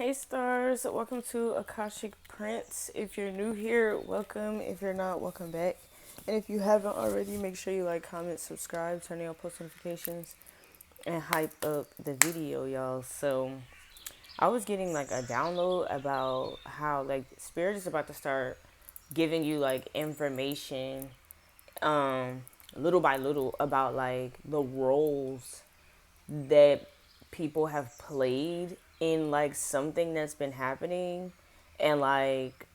Hey stars, welcome to Akashic Prince. If you're new here, welcome. If you're not, welcome back. And if you haven't already, make sure you like, comment, subscribe, turn on post notifications, and hype up the video, y'all. So I was getting like a download about how like Spirit is about to start giving you like information, little by little about like the roles that people have played in like something that's been happening, and like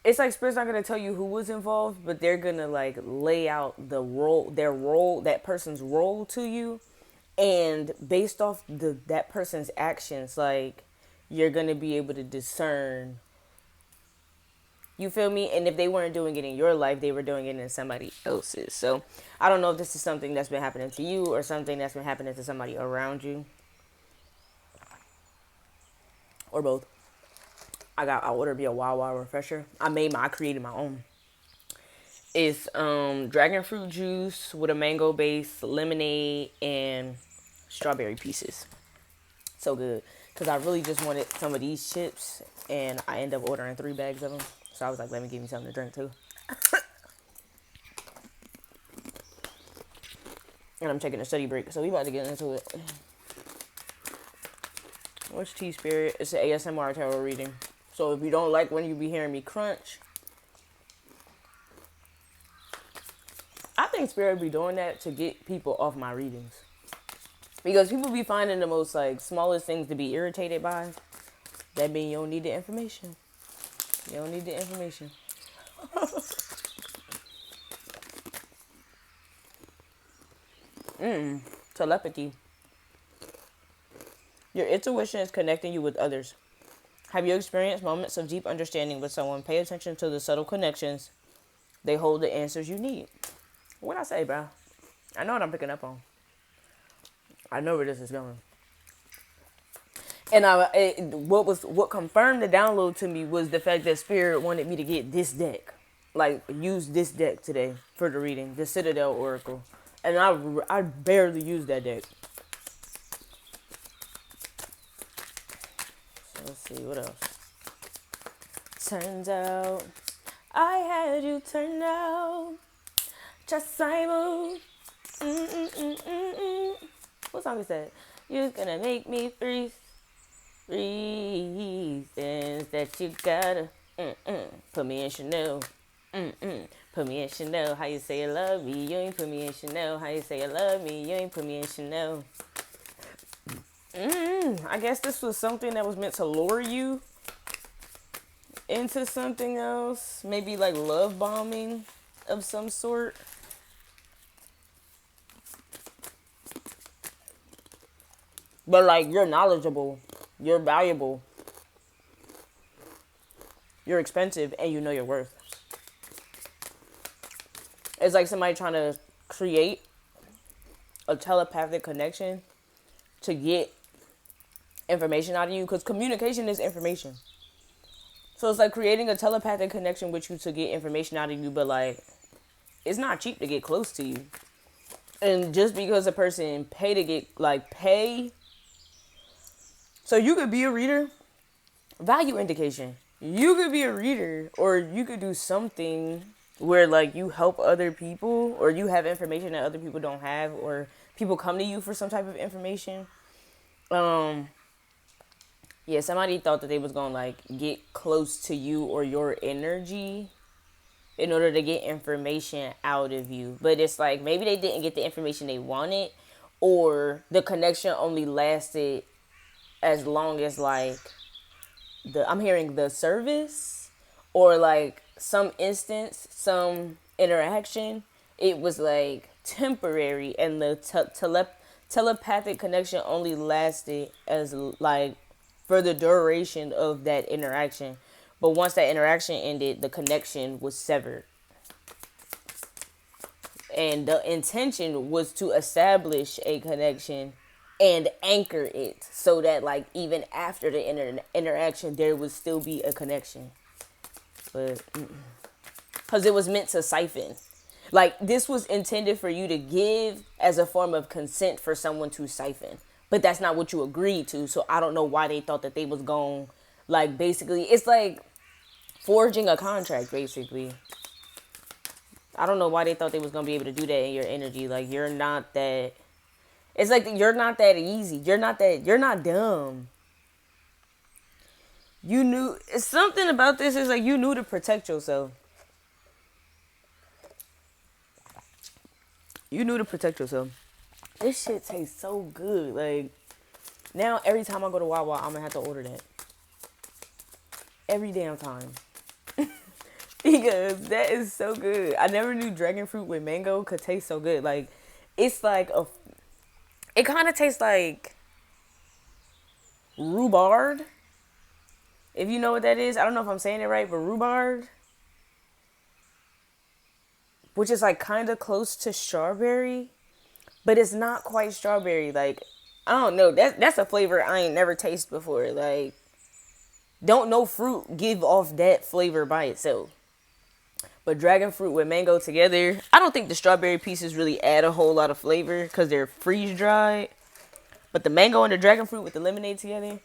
it's like Spirit's not gonna tell you who was involved, but they're gonna like lay out their role, that person's role to you, and based off that person's actions, like you're gonna be able to discern. You feel me? And if they weren't doing it in your life, they were doing it in somebody else's. So I don't know if this is something that's been happening to you or something that's been happening to somebody around you, or both. I ordered me a Wawa refresher. I created my own. It's dragon fruit juice with a mango base, lemonade, and strawberry pieces. So good. Because I really just wanted some of these chips, and I ended up ordering 3 bags of them. So I was like, let me give me something to drink too. And I'm taking a study break, so we about to get into it. What's tea, Spirit? It's an ASMR tarot reading. So if you don't like when you be hearing me crunch, I think Spirit be doing that to get people off my readings. Because people be finding the most like smallest things to be irritated by. That means you don't need the information. You don't need the information. Telepathy. Your intuition is connecting you with others. Have you experienced moments of deep understanding with someone? Pay attention to the subtle connections. They hold the answers you need. What I say, bro? I know what I'm picking up on. I know where this is going. And what confirmed the download to me was the fact that Spirit wanted me to get this deck. Like, use this deck today for the reading. The Citadel Oracle. And I barely used that deck. So let's see, what else? Turns out I had you turned out just Simon. What song is that? You're gonna make me freeze. Reasons that you gotta put me in Chanel. Put me in Chanel. How you say you love me? You ain't put me in Chanel. How you say you love me? You ain't put me in Chanel. I guess this was something that was meant to lure you into something else. Maybe like love bombing of some sort. But like, you're knowledgeable. You're valuable. You're expensive, and you know your worth. It's like somebody trying to create a telepathic connection to get information out of you, because communication is information. So it's like creating a telepathic connection with you to get information out of you, but like, it's not cheap to get close to you. And just because a person pay, so you could be a reader, value indication. You could be a reader, or you could do something where like you help other people, or you have information that other people don't have, or people come to you for some type of information. Yeah, somebody thought that they was gonna like get close to you or your energy in order to get information out of you. But it's like maybe they didn't get the information they wanted, or the connection only lasted as long as like I'm hearing the service, or like some instance, some interaction. It was like temporary, and the telepathic connection only lasted as like for the duration of that interaction. But once that interaction ended, the connection was severed. And the intention was to establish a connection and anchor it so that like even after the interaction there would still be a connection. But because it was meant to siphon. Like, this was intended for you to give as a form of consent for someone to siphon. but that's not what you agreed to. So I don't know why they thought that they was going, like, basically, it's like forging a contract, basically. I don't know why they thought they was going to be able to do that in your energy. Like, you're not that, it's like, you're not that easy. You're not dumb. You knew, it's something about this is like, you knew to protect yourself. You knew to protect yourself. This shit tastes so good. Like, now every time I go to Wawa, I'm gonna have to order that. Every damn time. Because that is so good. I never knew dragon fruit with mango could taste so good. Like, it's like it kind of tastes like rhubarb. If you know what that is. I don't know if I'm saying it right, but rhubarb, which is like kind of close to strawberry, but it's not quite strawberry. Like, I don't know. That's a flavor I ain't never tasted before. Like, don't no fruit give off that flavor by itself. But dragon fruit with mango together, I don't think the strawberry pieces really add a whole lot of flavor because they're freeze dried. But the mango and the dragon fruit with the lemonade together,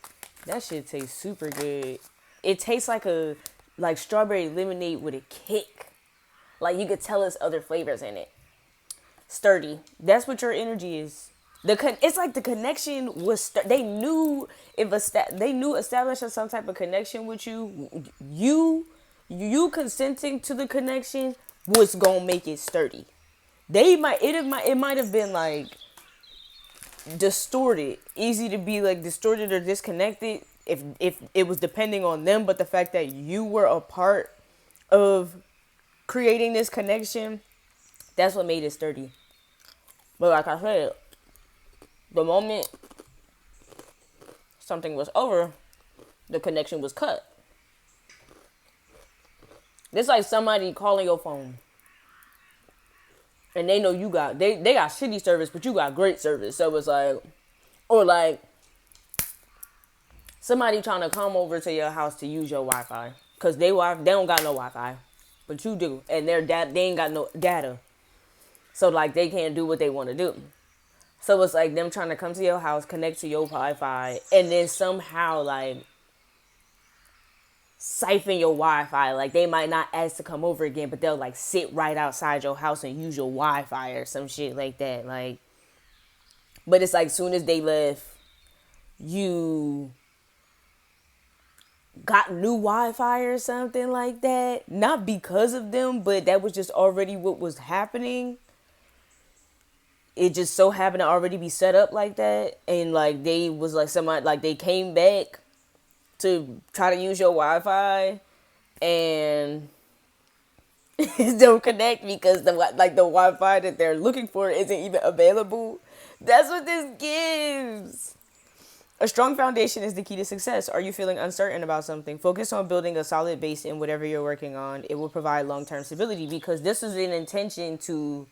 that shit tastes super good. It tastes like strawberry lemonade with a kick. Like, you could tell there's other flavors in it. Sturdy. That's what your energy is. It's like the connection was. They knew establishing some type of connection with you. You consenting to the connection was gonna make it sturdy. It might have been like distorted, easy to be like distorted or disconnected if it was depending on them, but the fact that you were a part of creating this connection, that's what made it sturdy. But like I said, the moment something was over, the connection was cut. It's like somebody calling your phone and they know you got they got shitty service, but you got great service. So it's like, or like somebody trying to come over to your house to use your Wi-Fi because they don't got no Wi-Fi, but you do, and they ain't got no data. So like they can't do what they want to do. So it's like them trying to come to your house, connect to your Wi-Fi, and then somehow like siphon your Wi-Fi. Like, they might not ask to come over again, but they'll like sit right outside your house and use your Wi-Fi or some shit like that. Like, but it's like soon as they left, you got new Wi-Fi or something like that. Not because of them, but that was just already what was happening. It just so happened to already be set up like that. And like they was like somebody, like they came back to try to use your Wi-Fi and don't connect because the Wi-Fi that they're looking for isn't even available. That's what this gives. A strong foundation is the key to success. Are you feeling uncertain about something? Focus on building a solid base in whatever you're working on. It will provide long-term stability, because this is an intention to,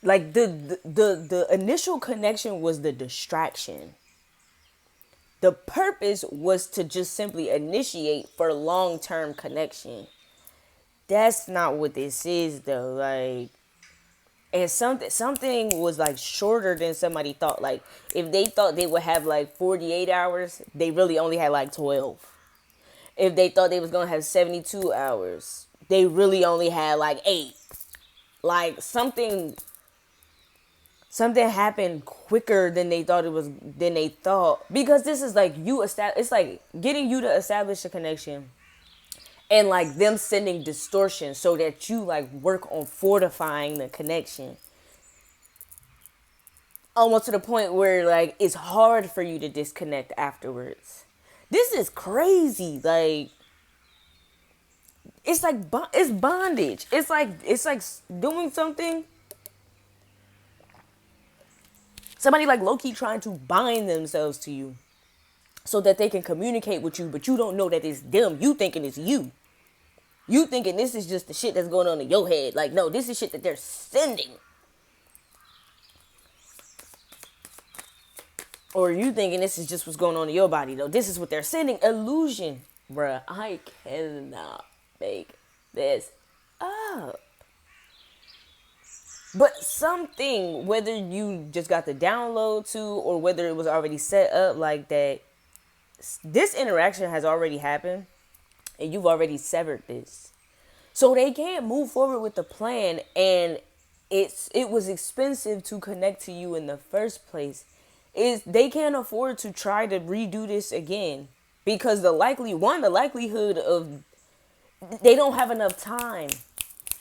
like, the initial connection was the distraction. The purpose was to just simply initiate for long-term connection. That's not what this is, though. Like, and something was like shorter than somebody thought. Like, if they thought they would have like 48 hours, they really only had like 12. If they thought they was gonna have 72 hours, they really only had like 8. Like, something happened quicker than they thought, because this is like it's like getting you to establish a connection and like them sending distortion so that you like work on fortifying the connection almost to the point where like it's hard for you to disconnect afterwards. This is crazy. Like, it's like it's bondage. It's like doing something. Somebody like low-key trying to bind themselves to you so that they can communicate with you, but you don't know that it's them. You thinking it's you. You thinking this is just the shit that's going on in your head. Like, no, this is shit that they're sending. Or you thinking this is just what's going on in your body, though. This is what they're sending. Illusion. Bruh, I cannot make this up. But something, whether you just got the download to or whether it was already set up like that, this interaction has already happened and you've already severed this. So they can't move forward with the plan, and it was expensive to connect to you in the first place. Is they can't afford to try to redo this again because the likelihood of they don't have enough time.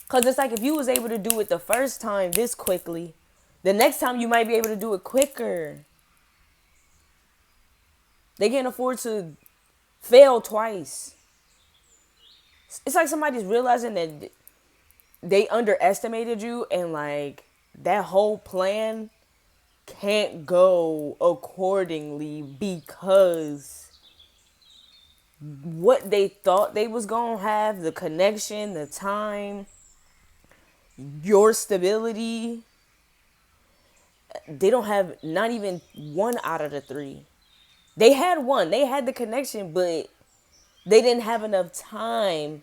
Cause it's like if you was able to do it the first time this quickly, the next time you might be able to do it quicker. They can't afford to fail twice. It's like somebody's realizing that they underestimated you and like that whole plan can't go accordingly because what they thought they was gonna have, the connection, the time, your stability, they don't have not even one out of the three. They had one, they had the connection, but they didn't have enough time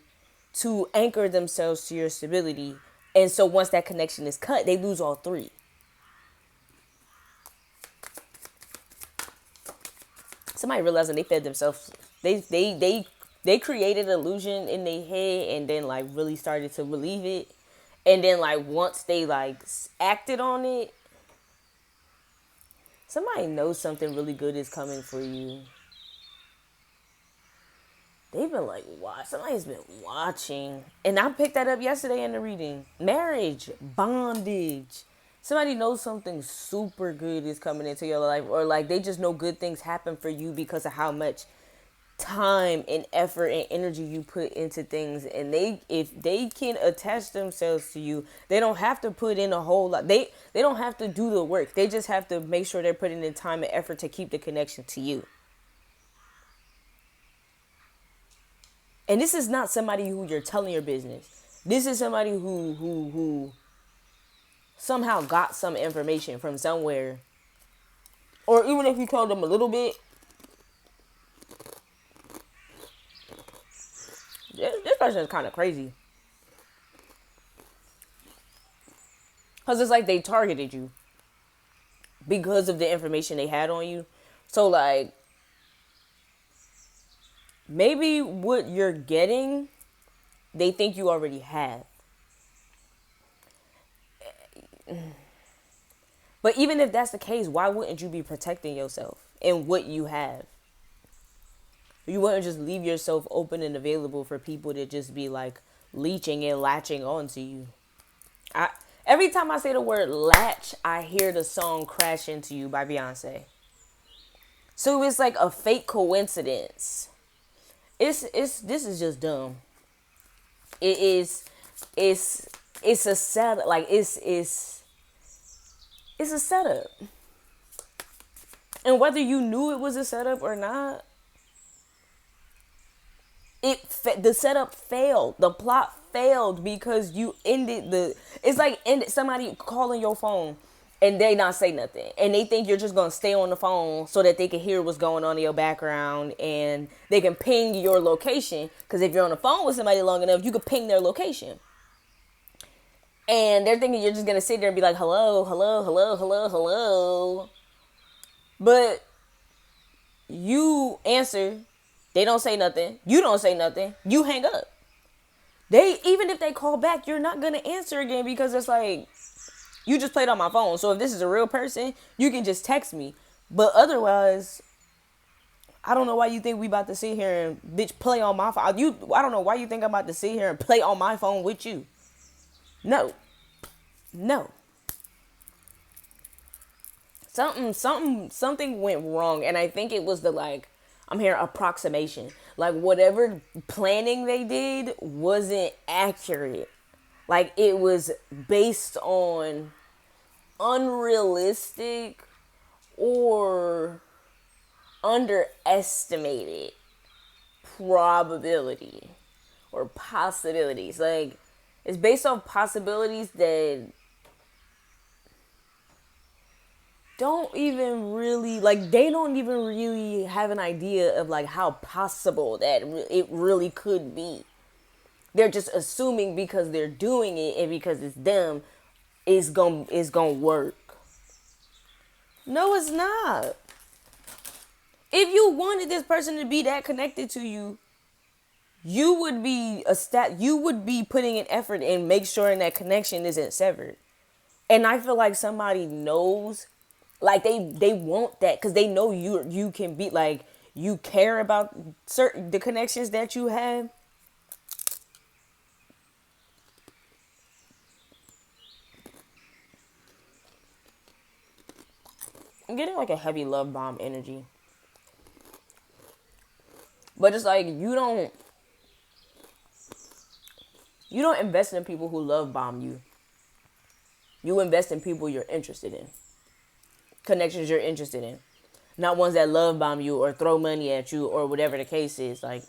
to anchor themselves to your stability. And so once that connection is cut, they lose all three. Somebody realizing they fed themselves. They created an illusion in their head and then like really started to believe it. And then like once they like acted on it, somebody knows something really good is coming for you. They've been like, watch. Somebody's been watching. And I picked that up yesterday in the reading. Marriage, bondage. Somebody knows something super good is coming into your life. Or like they just know good things happen for you because of how much time and effort and energy you put into things. And if they can attach themselves to you, they don't have to put in a whole lot. They don't have to do the work. They just have to make sure they're putting in time and effort to keep the connection to you. And this is not somebody who you're telling your business. This is somebody who somehow got some information from somewhere. Or even if you told them a little bit. This person is kind of crazy. Because it's like they targeted you. Because of the information they had on you. So like, maybe what you're getting, they think you already have. But even if that's the case, why wouldn't you be protecting yourself and what you have? You wouldn't just leave yourself open and available for people to just be like leeching and latching onto you. Every time I say the word latch, I hear the song Crash Into You by Beyonce. So it's like a fake coincidence. This is just dumb. It's a setup. Like it's a setup. And whether you knew it was a setup or not, the setup failed. The plot failed because you ended it's like somebody calling your phone and they not say nothing. And they think you're just going to stay on the phone so that they can hear what's going on in your background and they can ping your location. Because if you're on the phone with somebody long enough, you can ping their location. And they're thinking you're just going to sit there and be like, hello, hello, hello, hello, hello. But you answer. They don't say nothing. You don't say nothing. You hang up. Even if they call back, you're not going to answer again because it's like, you just played on my phone. So if this is a real person, you can just text me. But otherwise, I don't know why you think we about to sit here and bitch play on my phone. I don't know why you think I'm about to sit here and play on my phone with you. No. Something went wrong. And I think it was I'm hearing approximation. Like whatever planning they did wasn't accurate. Like it was based on unrealistic or underestimated probability or possibilities. Like it's based on possibilities that don't even really they don't even really have an idea of like how possible that it really could be. They're just assuming because they're doing it and because it's them, it's gonna work. No, it's not. If you wanted this person to be that connected to you, you would be you would be putting an effort in make sure that connection isn't severed. And I feel like somebody knows, like they want that because they know you can be like, you care about certain the connections that you have. I'm getting like a heavy love bomb energy, but it's like you don't invest in people who love bomb you. You invest in people you're interested in, connections you're interested in, not ones that love bomb you or throw money at you or whatever the case is. Like,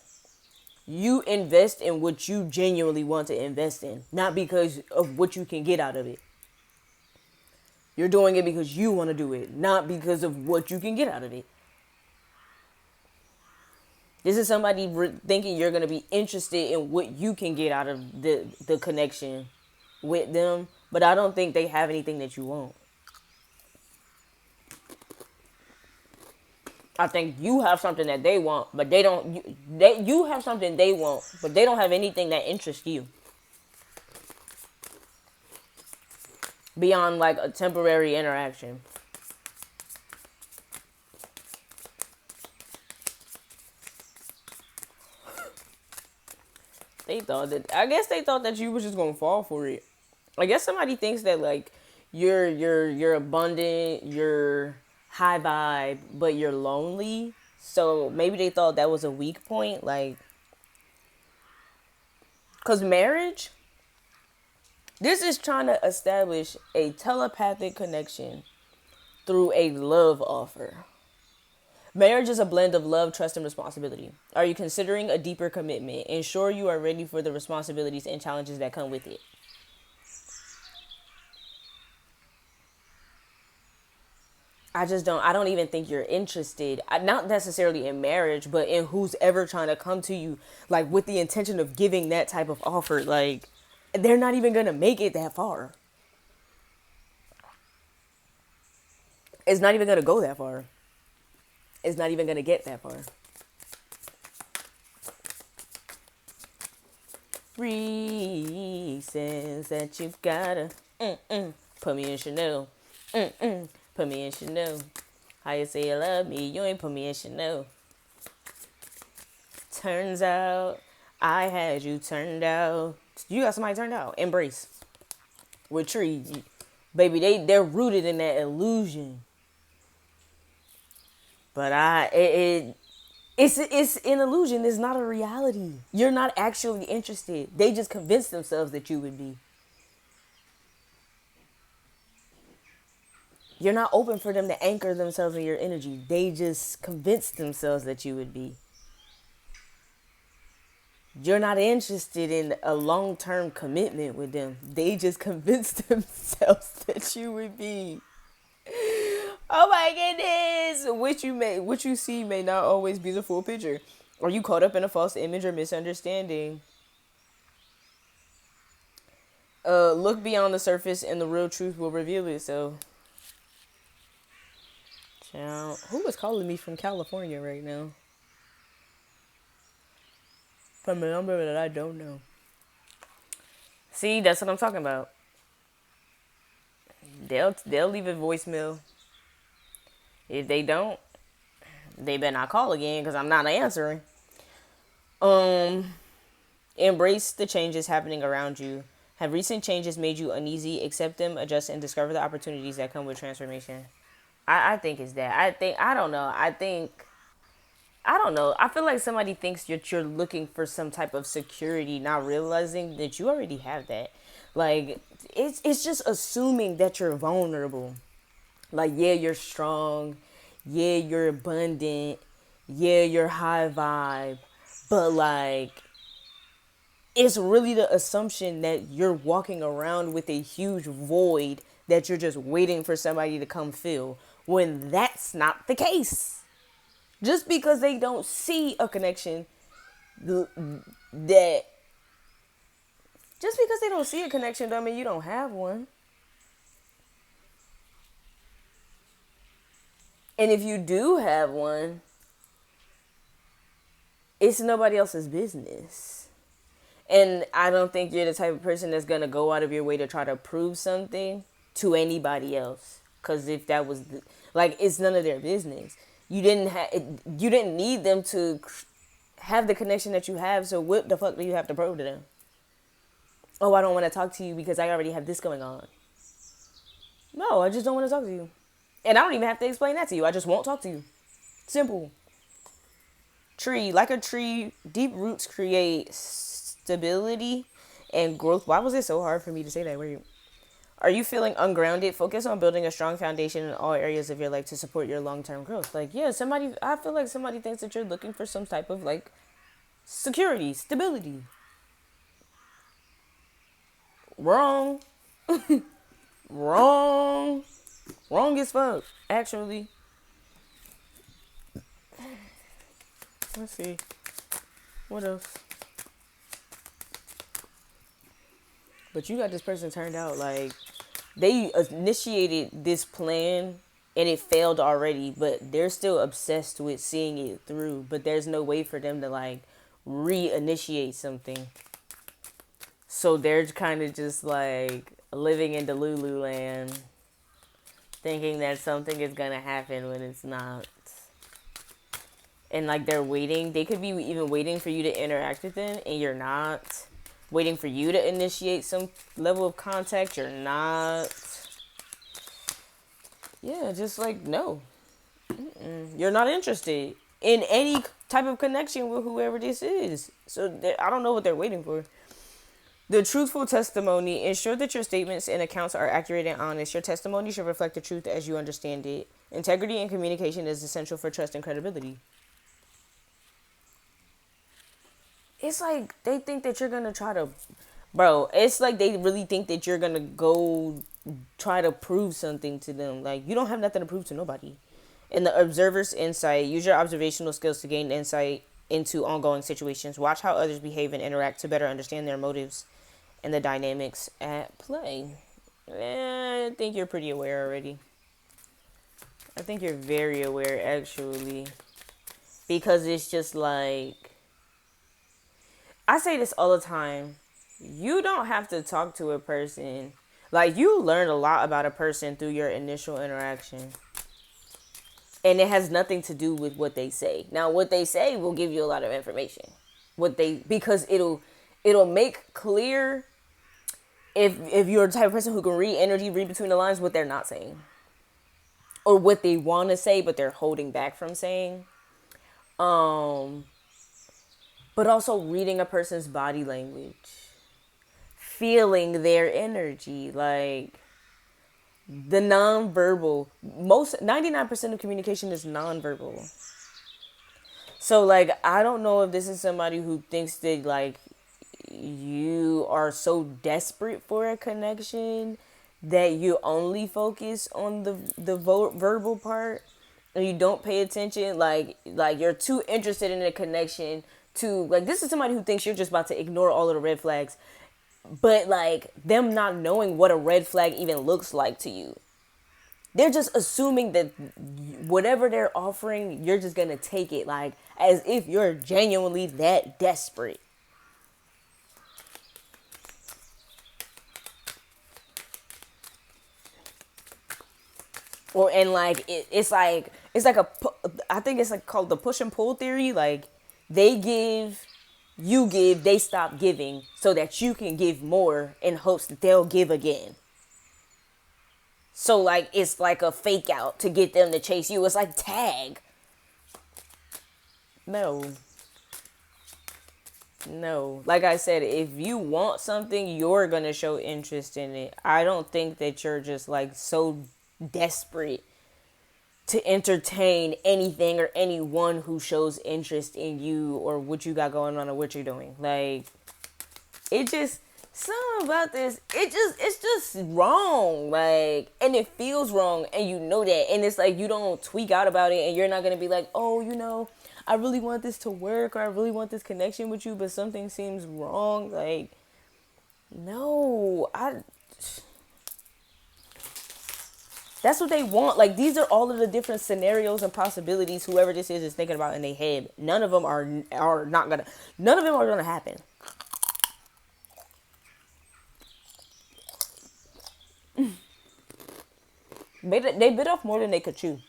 you invest in what you genuinely want to invest in, not because of what you can get out of it. You're doing it because you want to do it, not because of what you can get out of it. This is somebody thinking you're going to be interested in what you can get out of the connection with them, but I don't think they have anything that you want. I think you have something that they want, but they don't. You have something they want, but they don't have anything that interests you beyond like a temporary interaction. I guess they thought that you was just gonna fall for it. I guess somebody thinks that like you're abundant, you're high vibe, but you're lonely. So maybe they thought that was a weak point, like, cause marriage. This is trying to establish a telepathic connection through a love offer. Marriage is a blend of love, trust, and responsibility. Are you considering a deeper commitment? Ensure you are ready for the responsibilities and challenges that come with it. I don't even think you're interested, not necessarily in marriage, but in who's ever trying to come to you, like with the intention of giving that type of offer. Like, they're not even going to make it that far. It's not even going to go that far. It's not even going to get that far. Reasons that you gotta put me in Chanel. Put me in Chanel. How you say you love me, you ain't put me in Chanel. Turns out I had you turned out. You got somebody turned out. Embrace. With Tree. Baby, they're rooted in that illusion. But it's an illusion. It's not a reality. You're not actually interested. They just convinced themselves that you would be. You're not open for them to anchor themselves in your energy. They just convinced themselves that you would be. You're not interested in a long-term commitment with them. They just convinced themselves that you would be. Oh my goodness! What you see may not always be the full picture. Are you caught up in a false image or misunderstanding? Look beyond the surface and the real truth will reveal itself. Child, who is calling me from California right now? From a number that I don't know. See, that's what I'm talking about. They'll leave a voicemail. If they don't, they better not call again because I'm not answering. Embrace the changes happening around you. Have recent changes made you uneasy? Accept them, adjust, and discover the opportunities that come with transformation. I think it's that. I don't know. I don't know. I feel like somebody thinks you're looking for some type of security, not realizing that you already have that. Like, it's just assuming that you're vulnerable. Like, yeah, you're strong. Yeah, you're abundant. Yeah, you're high vibe. But, like, it's really the assumption that you're walking around with a huge void that you're just waiting for somebody to come fill, when that's not the case. Just because they don't see a connection that just because they don't see a connection don't mean you don't have one. And if you do have one, it's nobody else's business. And I don't think you're the type of person that's gonna go out of your way to try to prove something to anybody else. Cause if that was like, it's none of their business. You didn't need them to have the connection that you have. So what the fuck do you have to prove to them? Oh, I don't want to talk to you because I already have this going on. No, I just don't want to talk to you, and I don't even have to explain that to you. I just won't talk to you. Simple. Tree, like a tree, deep roots create stability and growth. Why was it so hard for me to say that? Are you feeling ungrounded? Focus on building a strong foundation in all areas of your life to support your long-term growth. Like, yeah, I feel like somebody thinks that you're looking for some type of like security, stability. Wrong. Wrong. Wrong as fuck, actually. Let's see. What else? But you got this person turned out like they initiated this plan and it failed already, but they're still obsessed with seeing it through. But there's no way for them to like reinitiate something. So they're kind of just like living in Delulu land, thinking that something is gonna happen when it's not. And like they're waiting. They could be even waiting for you to interact with them, and you're not. Waiting for you to initiate some level of contact, you're not. Yeah, just like, no. You're not interested in any type of connection with whoever this is. So I don't know what they're waiting for. The truthful testimony. Ensure that your statements and accounts are accurate and honest. Your testimony should reflect the truth as you understand it. Integrity and communication is essential for trust and credibility. It's like they think that you're gonna try to, bro, it's like they really think that you're gonna go try to prove something to them. Like, you don't have nothing to prove to nobody. In the observer's insight, use your observational skills to gain insight into ongoing situations. Watch how others behave and interact to better understand their motives and the dynamics at play. I think you're pretty aware already. I think you're very aware, actually. Because it's just like, I say this all the time. You don't have to talk to a person. Like, you learn a lot about a person through your initial interaction. And it has nothing to do with what they say. Now, what they say will give you a lot of information. Because it'll make clear if you're the type of person who can read between the lines, what they're not saying. Or what they want to say, but they're holding back from saying. But also reading a person's body language. Feeling their energy. Like, the nonverbal. 99% of communication is nonverbal. So, like, I don't know if this is somebody who thinks that, like, you are so desperate for a connection that you only focus on the verbal part and you don't pay attention. Like you're too interested in a connection to, like, this is somebody who thinks you're just about to ignore all of the red flags, but like them not knowing what a red flag even looks like to you. They're just assuming that whatever they're offering, you're just gonna take it, like, as if you're genuinely that desperate. Or, and like it's like I think it's like called the push and pull theory. Like, they give, you give, they stop giving so that you can give more in hopes that they'll give again. So like it's like a fake out to get them to chase you. It's like tag. No. No. Like I said, if you want something, you're going to show interest in it. I don't think that you're just like so desperate to entertain anything or anyone who shows interest in you or what you got going on or what you're doing. Like, it just, something about this, it's just wrong. Like, and it feels wrong, and you know that. And it's like, you don't tweak out about it, and you're not going to be like, oh, you know, I really want this to work, or I really want this connection with you, but something seems wrong. Like, no, That's what they want. Like, these are all of the different scenarios and possibilities whoever this is thinking about in their head. None of them are not gonna. None of them are gonna happen. They bit off more than they could chew.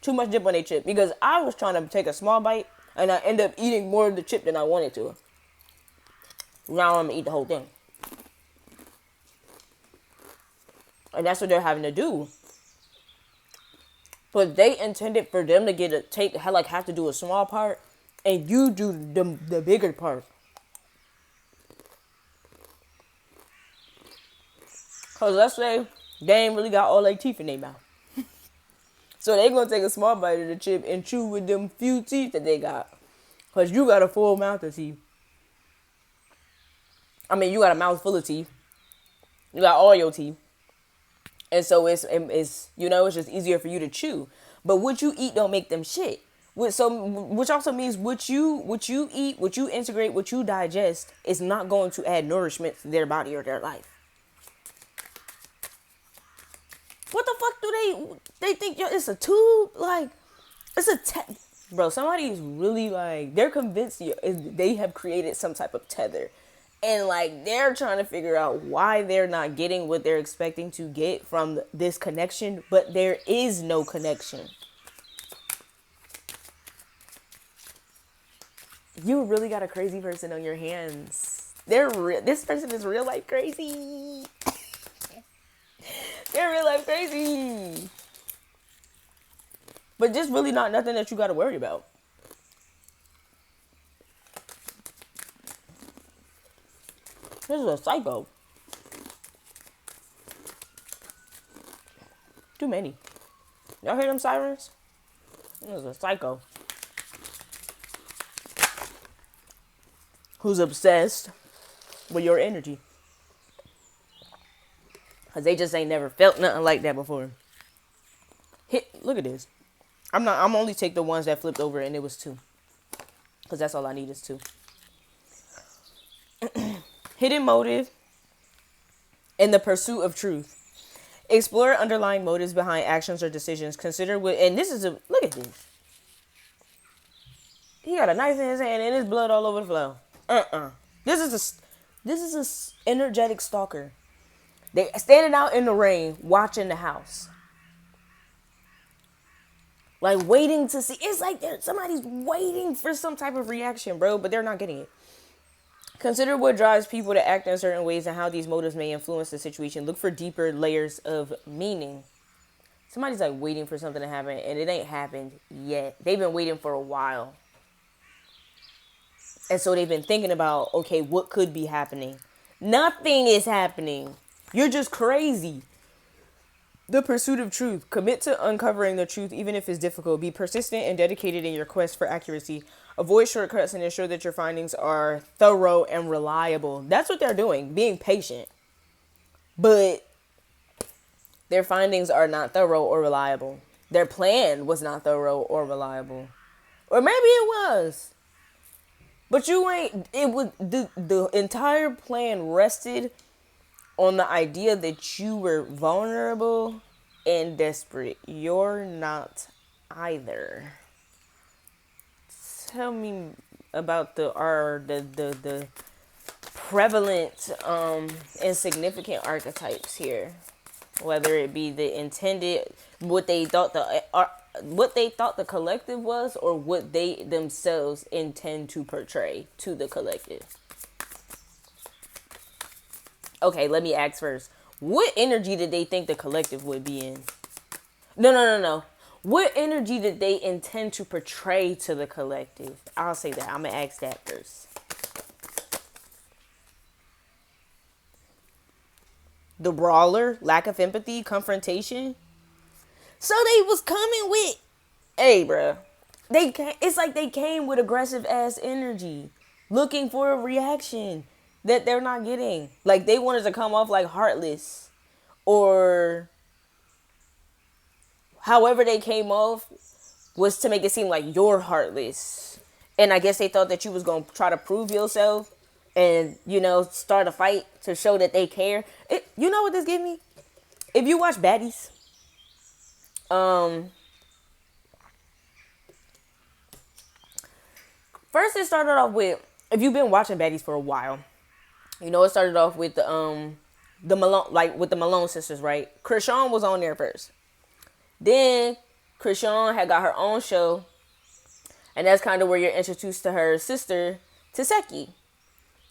Too much dip on their chip. Because I was trying to take a small bite, and I ended up eating more of the chip than I wanted to. Now I'm gonna eat the whole thing. And that's what they're having to do. But they intended for them to have to do a small part, and you do the bigger part. Cause let's say they ain't really got all their teeth in their mouth. So they gonna take a small bite of the chip and chew with them few teeth that they got. Cause you got a full mouth of teeth. I mean, you got a mouth full of teeth. You got all your teeth. And so it's it's just easier for you to chew. But what you eat don't make them shit. Which also means what you eat, what you integrate, what you digest is not going to add nourishment to their body or their life. What the fuck do they think it's a tube? Like, it's bro, somebody's really like, they're convinced they have created some type of tether. And like, they're trying to figure out why they're not getting what they're expecting to get from this connection, but there is no connection. You really got a crazy person on your hands. This person is real life crazy. They're real life crazy. But just really not nothing that you got to worry about. This is a psycho. Too many. Y'all hear them sirens? This is a psycho. Who's obsessed with your energy. Cause they just ain't never felt nothing like that before. Look at this. I'm only take the ones that flipped over and it was 2. Cause that's all I need is 2. Hidden motive in the pursuit of truth. Explore underlying motives behind actions or decisions. Consider and this is look at this. He got a knife in his hand and his blood all over the floor. This is a energetic stalker. They standing out in the rain, watching the house. Like, waiting to see. It's like somebody's waiting for some type of reaction, bro, but they're not getting it. Consider what drives people to act in certain ways and how these motives may influence the situation. Look for deeper layers of meaning. Somebody's like waiting for something to happen and it ain't happened yet. They've been waiting for a while. And so they've been thinking about, okay, what could be happening? Nothing is happening. You're just crazy. The pursuit of truth. Commit to uncovering the truth even if it's difficult. Be persistent and dedicated in your quest for accuracy. Avoid shortcuts and ensure that your findings are thorough and reliable. That's what they're doing, being patient. But their findings are not thorough or reliable. Their plan was not thorough or reliable. Or maybe it was. But the entire plan rested on the idea that you were vulnerable and desperate. You're not either. Tell me about the prevalent and significant archetypes here, whether it be the intended, what they thought the collective was, or what they themselves intend to portray to the collective. Okay, let me ask first. What energy did they think the collective would be in? No. What energy did they intend to portray to the collective? I'll say that. I'm going to ask that first. The brawler, lack of empathy, confrontation. So they was coming with, hey, bruh. It's like they came with aggressive ass energy, looking for a reaction that they're not getting. Like, they wanted to come off like heartless, or however they came off was to make it seem like you're heartless. And I guess they thought that you was going to try to prove yourself and, start a fight to show that they care. You know what this gave me? if you watch Baddies, first it started off with, if you've been watching Baddies for a while, you know it started off with the Malone, like with the Malone sisters, right? Krishan was on there first. Then Krishan had got her own show, and that's kind of where you're introduced to her sister, Taseki.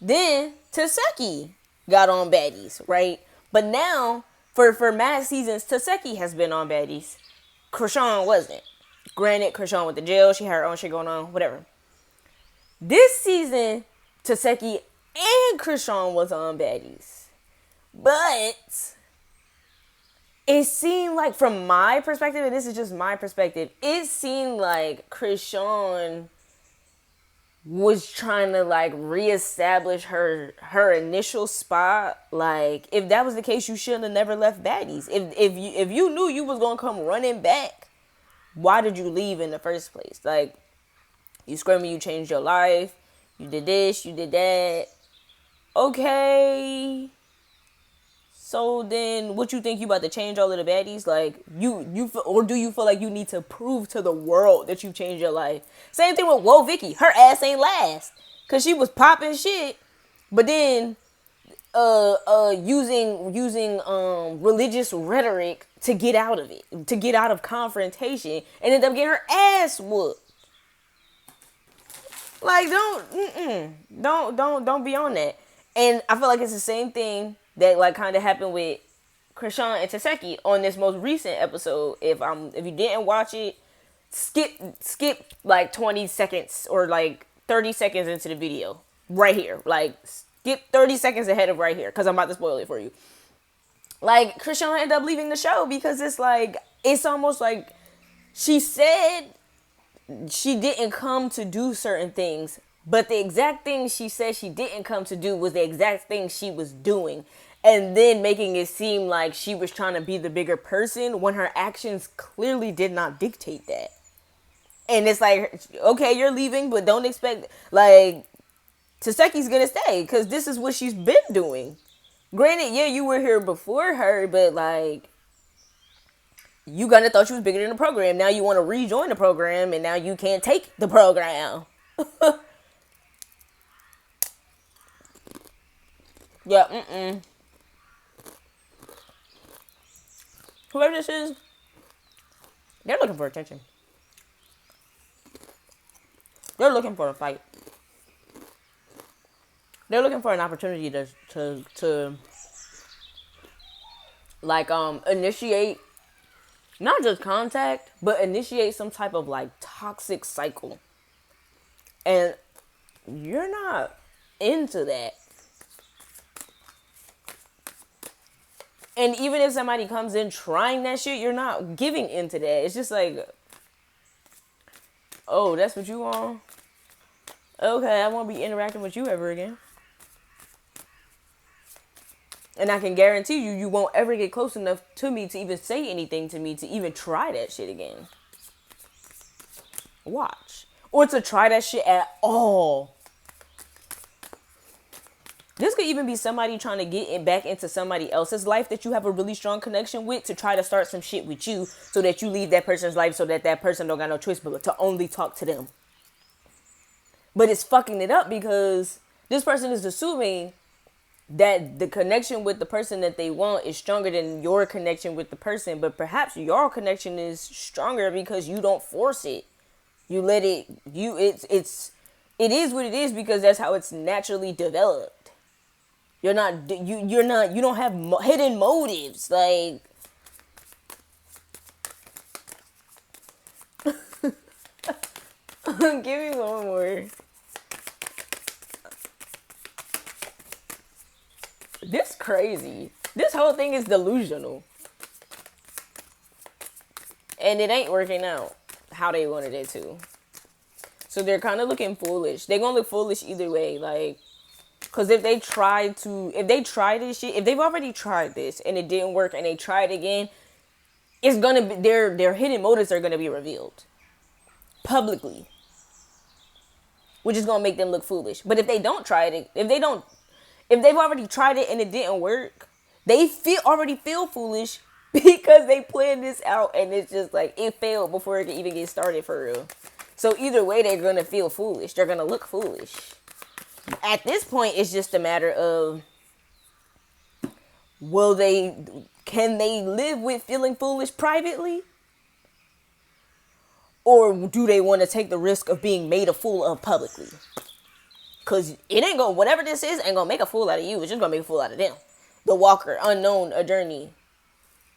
Then Taseki got on Baddies, right? But now, for mad seasons, Taseki has been on Baddies. Krishan wasn't. Granted, Krishan went to jail. She had her own shit going on, whatever. This season, Taseki and Krishan was on Baddies. But it seemed like, from my perspective, and this is just my perspective, it seemed like Krishan was trying to like reestablish her initial spot. Like, if that was the case, you shouldn't have never left Baddies. If you knew you was gonna come running back, why did you leave in the first place? Like, you screaming you changed your life, you did this, you did that. Okay. So then, what you think, you about to change all of the baddies? Like, or do you feel like you need to prove to the world that you changed your life? Same thing with Whoa Vicky. Her ass ain't last, cause she was popping shit, but then, using religious rhetoric to get out of it, to get out of confrontation, and end up getting her ass whooped. Like, don't be on that. And I feel like it's the same thing that like kind of happened with Krishan and Taseki on this most recent episode. If you didn't watch it, skip like 20 seconds or like 30 seconds into the video right here. Like, skip 30 seconds ahead of right here, because I'm about to spoil it for you. Like, Krishan ended up leaving the show because it's like, it's almost like she said she didn't come to do certain things, but the exact thing she said she didn't come to do was the exact thing she was doing. And then making it seem like she was trying to be the bigger person when her actions clearly did not dictate that. And it's like, okay, you're leaving, but don't expect, like, Taseki's gonna stay, because this is what she's been doing. Granted, yeah, you were here before her, but like, you gonna thought you was bigger than the program. Now you want to rejoin the program, and now you can't take the program. Yeah, whoever this is, they're looking for attention. They're looking for a fight. They're looking for an opportunity to like initiate not just contact, but initiate some type of like toxic cycle. And you're not into that. And even if somebody comes in trying that shit, you're not giving into that. It's just like, oh, that's what you want? Okay, I won't be interacting with you ever again. And I can guarantee you, you won't ever get close enough to me to even say anything to me to even try that shit again. Watch. Or to try that shit at all. This could even be somebody trying to get back into somebody else's life that you have a really strong connection with, to try to start some shit with you so that you leave that person's life, so that that person don't got no choice but to only talk to them. But it's fucking it up because this person is assuming that the connection with the person that they want is stronger than your connection with the person. But perhaps your connection is stronger because you don't force it. You let it, it is what it is because that's how it's naturally developed. You don't have hidden motives. Like, give me one more. This crazy. This whole thing is delusional. And it ain't working out how they wanted it to. So they're kind of looking foolish. They're going to look foolish either way. Like, because if they try this shit, if they've already tried this and it didn't work and they try it again, it's going to be, their hidden motives are going to be revealed publicly, which is going to make them look foolish. But if they don't try it, if they've already tried it and it didn't work, they already feel foolish because they planned this out and it's just like it failed before it could even get started for real. So either way, they're gonna feel foolish. They're gonna look foolish. At this point, it's just a matter of can they live with feeling foolish privately? Or do they want to take the risk of being made a fool of publicly? Because it ain't gonna, whatever this is, ain't gonna make a fool out of you. It's just gonna make a fool out of them. The walker, unknown, a journey.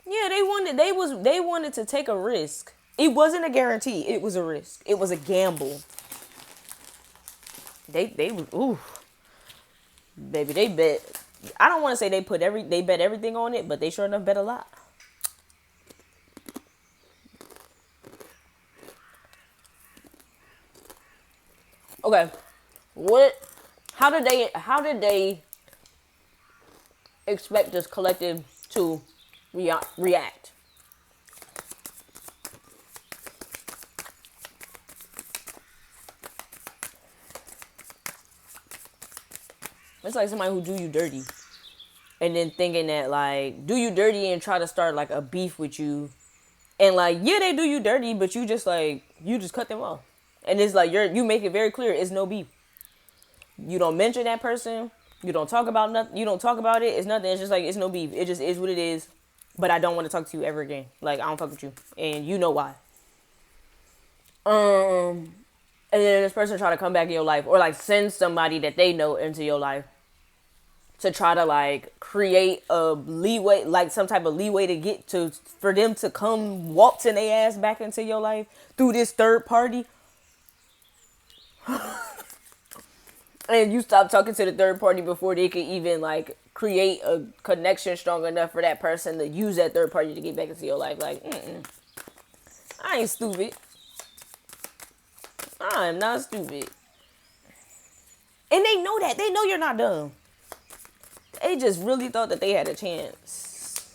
Yeah, they wanted to take a risk. It wasn't a guarantee. It was a risk. It was a gamble. Ooh, baby, they bet. I don't want to say they bet everything on it, but they sure enough bet a lot. Okay, how did they expect this collective to react? It's like somebody who do you dirty. And then thinking that, like, do you dirty and try to start, like, a beef with you. And, like, yeah, they do you dirty, but you just cut them off. And it's like, you make it very clear, it's no beef. You don't mention that person. You don't talk about nothing. You don't talk about it. It's nothing. It's just like, it's no beef. It just is what it is. But I don't want to talk to you ever again. Like, I don't fuck with you. And you know why. And then this person try to come back in your life. Or, like, send somebody that they know into your life. To try to, like, create a leeway, like some type of leeway for them to come waltzing their ass back into your life through this third party. And you stop talking to the third party before they could even, like, create a connection strong enough for that person to use that third party to get back into your life. Like, I ain't stupid. I'm not stupid. And they know that. They know you're not dumb. They just really thought that they had a chance.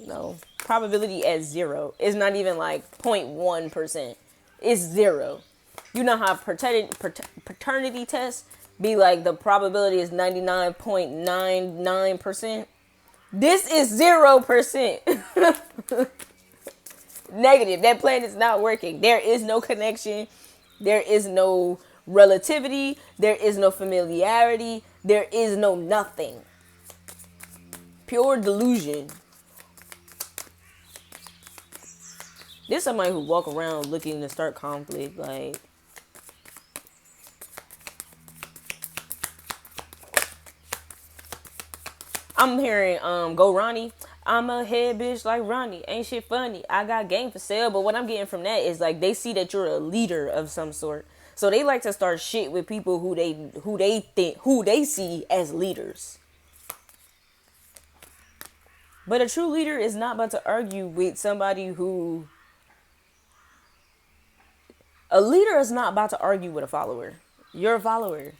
No. Probability at 0. It's not even like 0.1%. It's 0. You know how paternity tests be like the probability is 99.99%? This is 0%. Negative. That plan is not working. There is no connection. There is no relativity. There is no familiarity. There is no nothing. Pure delusion. There's somebody who walk around looking to start conflict. Like, I'm hearing go Ronnie. I'm a head bitch like Ronnie. Ain't shit funny. I got game for sale. But what I'm getting from that is like they see that you're a leader of some sort. So they like to start shit with people who they see as leaders. But a true leader is not about to argue with somebody who... A leader is not about to argue with a follower. You're a follower.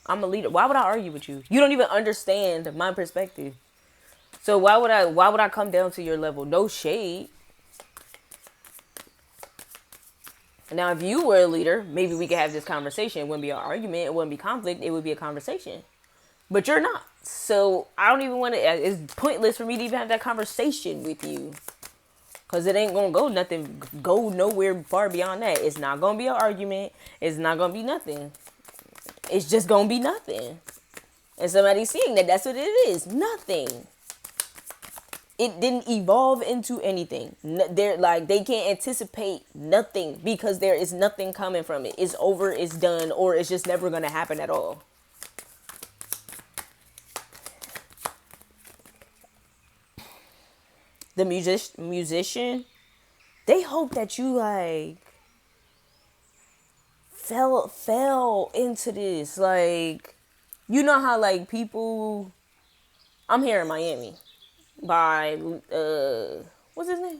I'm a leader. Why would I argue with you? You don't even understand my perspective. So why would I come down to your level? No shade. Now, if you were a leader, maybe we could have this conversation. It wouldn't be an argument. It wouldn't be conflict. It would be a conversation. But you're not. So I don't even want to... It's pointless for me to even have that conversation with you. Because it ain't going to go nowhere far beyond that. It's not going to be an argument. It's not going to be nothing. It's just going to be nothing. And somebody's seeing that that's what it is. Nothing. It didn't evolve into anything. They can't anticipate nothing because there is nothing coming from it. It's over, it's done, or it's just never going to happen at all. The musician, they hope that you like fell into this. Like, you know how like people... I'm here in Miami by what's his name?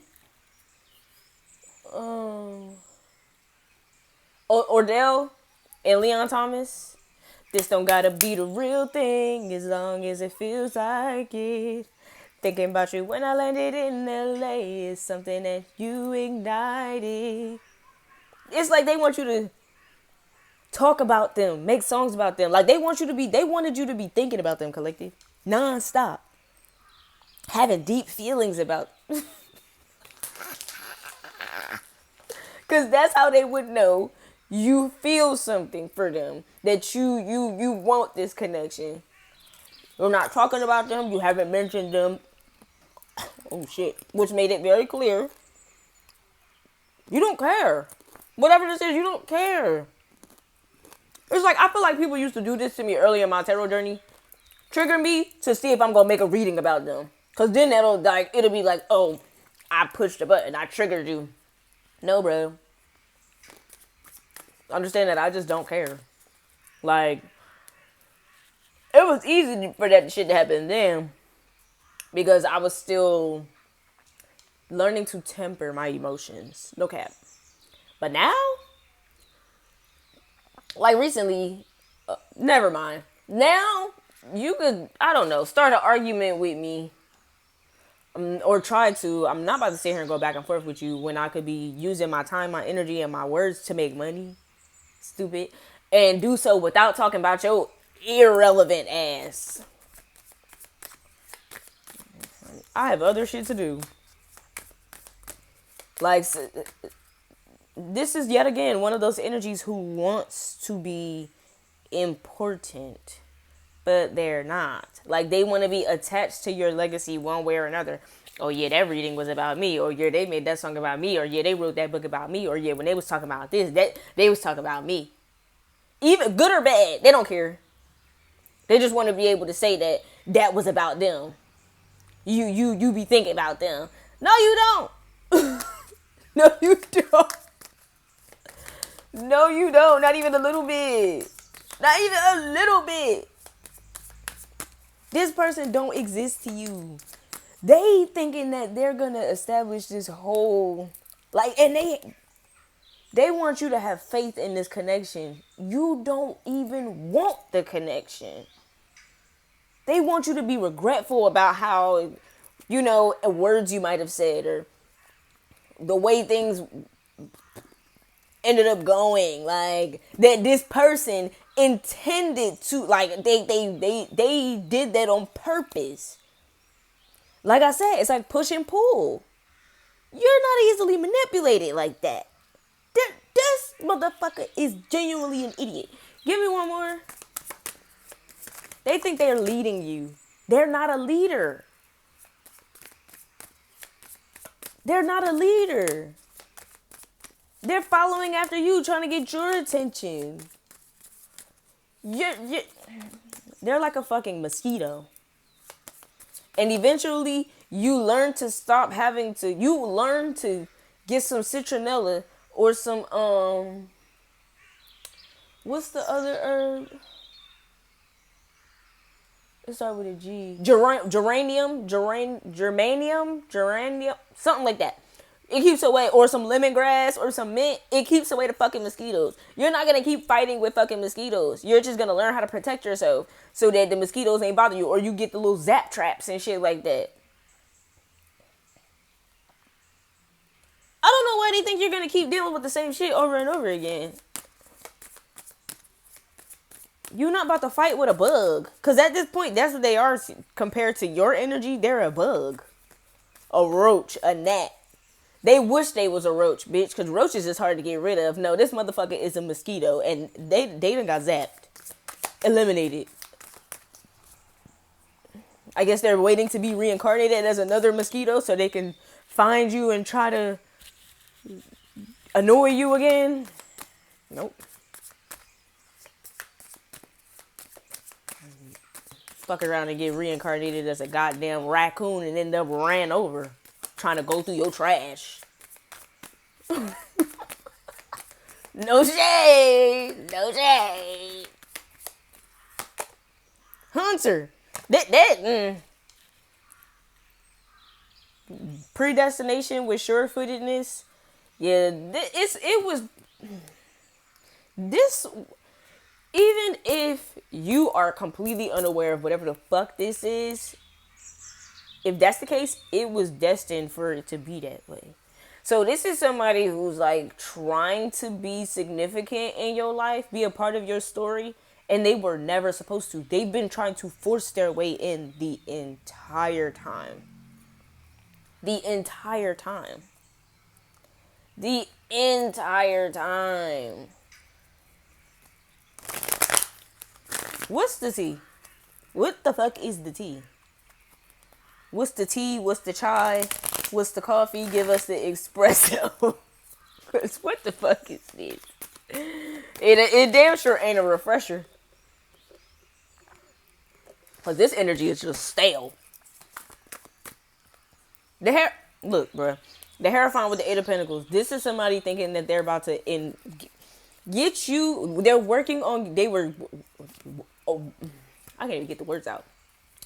Ordell and Leon Thomas. This don't gotta be the real thing as long as it feels like it. Thinking about you when I landed in LA is something that you ignited. It's like they want you to talk about them, make songs about them. Like they wanted you to be thinking about them, collective. Non-stop. Having deep feelings about Cause that's how they would know you feel something for them. That you want this connection. You're not talking about them. You haven't mentioned them. Oh shit. Which made it very clear. You don't care. Whatever this is, you don't care. It's like, I feel like people used to do this to me early in my tarot journey. Trigger me to see if I'm going to make a reading about them. Because then it'll be like, oh, I pushed the button. I triggered you. No, bro. Understand that I just don't care. Like, it was easy for that shit to happen then. Because I was still learning to temper my emotions. No cap. But now, like recently, never mind. Now, you could, I don't know, start an argument with me. Or try to. I'm not about to sit here and go back and forth with you when I could be using my time, my energy, and my words to make money. Stupid. And do so without talking about your irrelevant ass. I have other shit to do. Like, this is yet again one of those energies who wants to be important, but they're not. Like, they want to be attached to your legacy one way or another. Oh yeah, that reading was about me. Or yeah, they made that song about me. Or yeah, they wrote that book about me. Or yeah, when they was talking about this, that they was talking about me. Even good or bad, they don't care. They just want to be able to say that that was about them. You be thinking about them. No, you don't. No, you don't. No, you don't. Not even a little bit. Not even a little bit. This person don't exist to you. They thinking that they're gonna establish this whole, like, and they want you to have faith in this connection. You don't even want the connection. They want you to be regretful about how, words you might have said or the way things ended up going. Like, that this person intended to, like, they did that on purpose. Like I said, it's like push and pull. You're not easily manipulated like that. This motherfucker is genuinely an idiot. Give me one more. They think they're leading you. They're not a leader. They're not a leader. They're following after you, trying to get your attention. They're like a fucking mosquito. And eventually, you learn to stop having to, you learn to get some citronella or some, what's the other herb? It starts with a G. Geranium, something like that. It keeps away, or some lemongrass or some mint. It keeps away the fucking mosquitoes. You're not gonna keep fighting with fucking mosquitoes. You're just gonna learn how to protect yourself so that the mosquitoes ain't bother you, or you get the little zap traps and shit like that. I don't know why they think you're gonna keep dealing with the same shit over and over again. You're not about to fight with a bug. Because at this point, that's what they are compared to your energy. They're a bug. A roach. A gnat. They wish they was a roach, bitch. Because roaches is hard to get rid of. No, this motherfucker is a mosquito. And they done got zapped. Eliminated. I guess they're waiting to be reincarnated as another mosquito so they can find you and try to annoy you again. Nope. Fuck around and get reincarnated as a goddamn raccoon and end up ran over trying to go through your trash. No shade. No shade. Hunter. Predestination with sure-footedness. Yeah, it was this. Even if you are completely unaware of whatever the fuck this is, if that's the case, it was destined for it to be that way. So this is somebody who's like trying to be significant in your life, be a part of your story, and they were never supposed to. They've been trying to force their way in the entire time. The entire time. The entire time. What's the tea? What the fuck is the tea? What's the tea? What's the chai? What's the coffee? Give us the espresso. Cause what the fuck is this? It damn sure ain't a refresher. Cause this energy is just stale. The hair, look, bro. The Hierophant with the Eight of Pentacles. This is somebody thinking that they're about to get you. They're working on. They were. Oh, I can't even get the words out.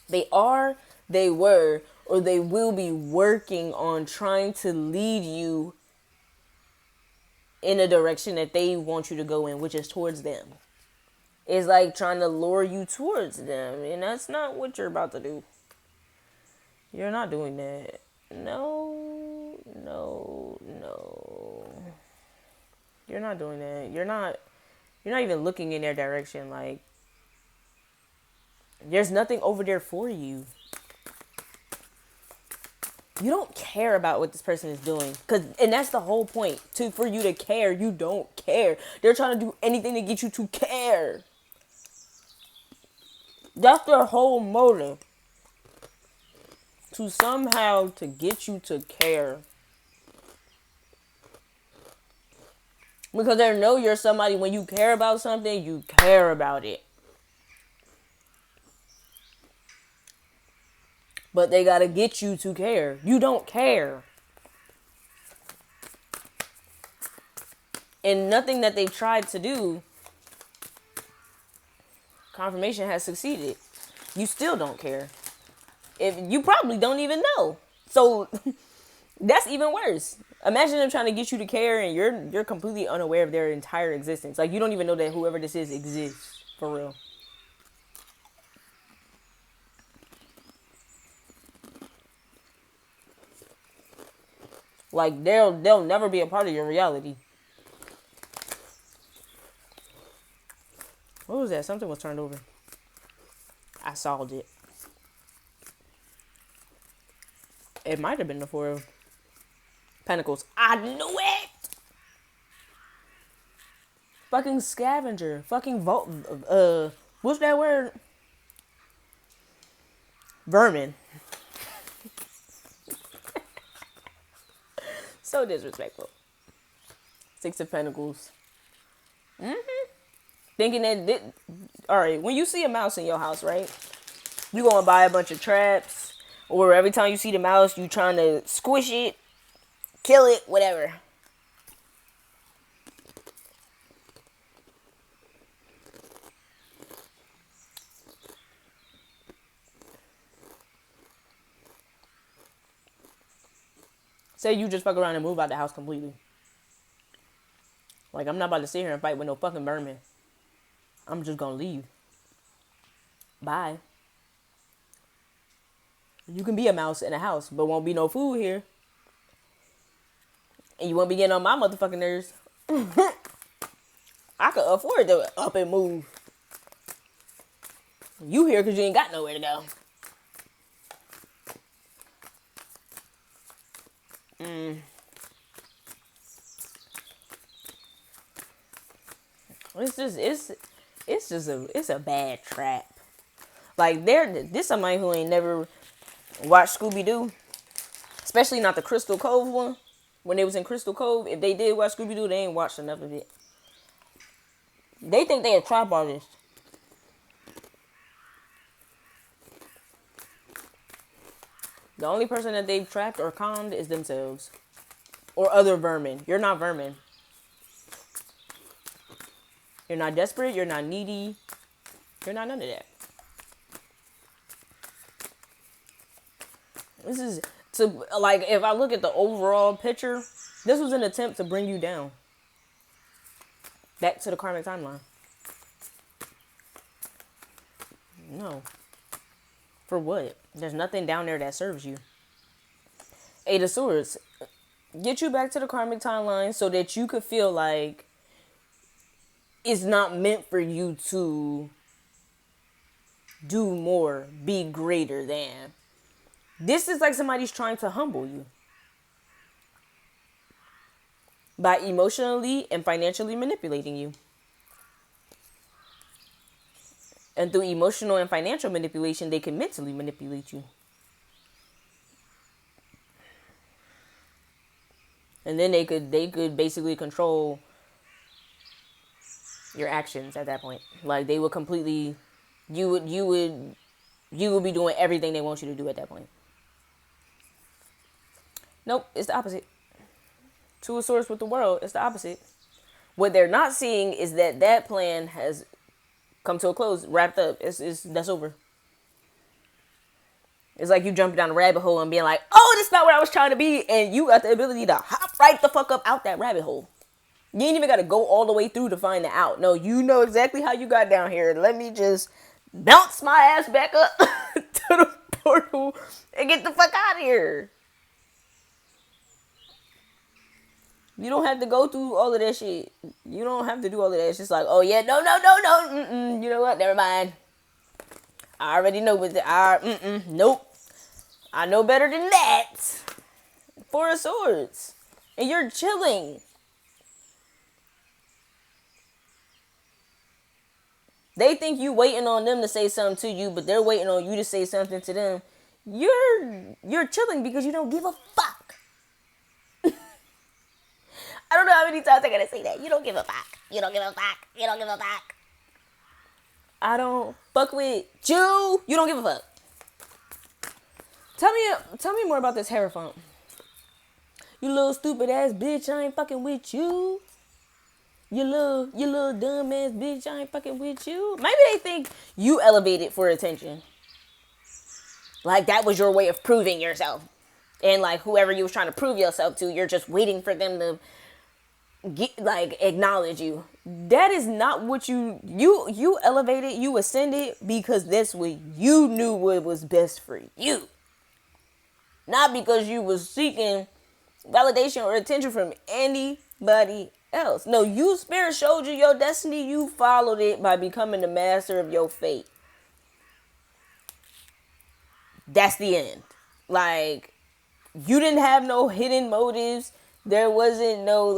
They are. They were, or they will be working on trying to lead you in a direction that they want you to go in, which is towards them. It's like trying to lure you towards them, and that's not what you're about to do. You're not doing that. No. You're not doing that. You're not even looking in their direction. Like, there's nothing over there for you. You don't care about what this person is doing. And that's the whole point. For you to care, you don't care. They're trying to do anything to get you to care. That's their whole motive. To somehow to get you to care. Because they know you're somebody, when you care about something, you care about it. But they gotta get you to care. You don't care. And nothing that they've tried to do, confirmation has succeeded. You still don't care. If you probably don't even know. So that's even worse. Imagine them trying to get you to care and you're completely unaware of their entire existence. Like, you don't even know that whoever this is exists. For real. Like, they'll never be a part of your reality. What was that? Something was turned over. I solved it. It might have been the Four of Pentacles. I knew it! Fucking scavenger. Fucking what's that word? Vermin. So disrespectful. Six of Pentacles. Thinking that, alright, when you see a mouse in your house, right? You gonna buy a bunch of traps. Or every time you see the mouse, you trying to squish it, kill it, whatever. Say you just fuck around and move out the house completely. Like, I'm not about to sit here and fight with no fucking vermin. I'm just gonna leave. Bye. You can be a mouse in a house, but won't be no food here. And you won't be getting on my motherfucking nerves. I could afford to up and move. You here because you ain't got nowhere to go. It's a bad trap. Like, this somebody who ain't never watched Scooby-Doo. Especially not the Crystal Cove one. When they was in Crystal Cove, if they did watch Scooby-Doo, they ain't watched enough of it. They think they a trap artist. The only person that they've trapped or conned is themselves. Or other vermin. You're not vermin. You're not desperate. You're not needy. You're not none of that. This is, like, if I look at the overall picture, this was an attempt to bring you down. Back to the karmic timeline. No. For what? There's nothing down there that serves you. Eight of Swords. Get you back to the karmic timeline so that you could feel like it's not meant for you to do more, be greater than. This is like somebody's trying to humble you. by emotionally and financially manipulating you. And through emotional and financial manipulation, they can mentally manipulate you. And then they could basically control your actions at that point. Like they would completely you would be doing everything they want you to do at that point. Nope, it's the opposite. To a source with the world, it's the opposite. What they're not seeing is that plan has come to a close, wrapped up. It's that's over. It's like you jumping down a rabbit hole and being like, oh, that's not where I was trying to be. And you got the ability to hop right the fuck up out that rabbit hole. You ain't even got to go all the way through to find the out. No, you know exactly how you got down here. Let me just bounce my ass back up to the portal and get the fuck out of here. You don't have to go through all of that shit. You don't have to do all of that. It's just like, oh yeah, no. You know what? Never mind. I already know what nope. I know better than that. Four of Swords. And you're chilling. They think you waiting on them to say something to you, but they're waiting on you to say something to them. You're chilling because you don't give a fuck. I don't know how many times I gotta say that. You don't give a fuck. You don't give a fuck. You don't give a fuck. I don't fuck with you. You don't give a fuck. Tell me more about this Hierophant. You little stupid ass bitch, I ain't fucking with you. You little dumb ass bitch, I ain't fucking with you. Maybe they think you elevated for attention. Like that was your way of proving yourself. And like whoever you was trying to prove yourself to, you're just waiting for them to acknowledge you. That is not what you elevated, you ascended because that's what you knew what was best for you. Not because you was seeking validation or attention from anybody else. No, you spirit showed you your destiny, you followed it by becoming the master of your fate. That's the end. Like, you didn't have no hidden motives. There wasn't no